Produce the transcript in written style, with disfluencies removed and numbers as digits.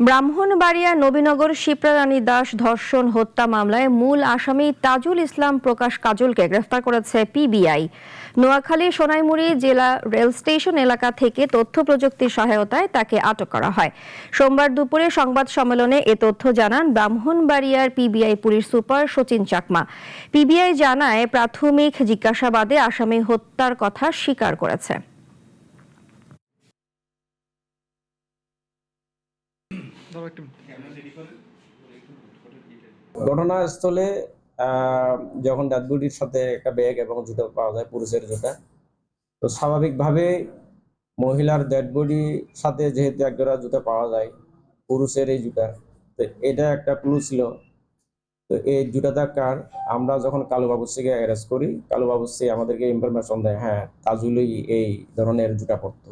ব্রাহ্মণবাড়িয়া নবীনগর শিপ্রারানী দাস ধর্ষণ হত্যা মামলায় মূল আসামি তাজুল ইসলাম প্রকাশ কাজলকে গ্রেফতার করেছে পিবিআই। নোয়াখালী সোনাইমুড়ি জেলা রেল স্টেশন এলাকা থেকে তথ্য প্রযুক্তির সহায়তায় তাকে আটক করা হয়। সোমবার দুপুরে সংবাদ সম্মেলনে এ তথ্য জানান ব্রাহ্মণবাড়িয়ার PBI police super Sachin Chakma. PBI জানায়, প্রাথমিক জিজ্ঞাসাবাদে আসামি হত্যার কথা স্বীকার করেছে। ঘটনাস্থলে যখন ডেড বডির সাথে একটা ব্যাগ এবং জুতো পাওয়া যায়, পুরুষের জুতা, তো স্বাভাবিকভাবে মহিলার ডেড বডির সাথে যেহেতু একজোড়া জুতো পাওয়া যায়, পুরুষের এই জুতা, তো এটা একটা ক্লু ছিল। তো এই জুতাটা কার, আমরা যখন কালু বাবুসিকে অ্যারেস্ট করি, কালু বাবুসি আমাদেরকে ইনফরমেশন দেয়, হ্যাঁ তাজুলই এই ধরনের জুতা পরতো।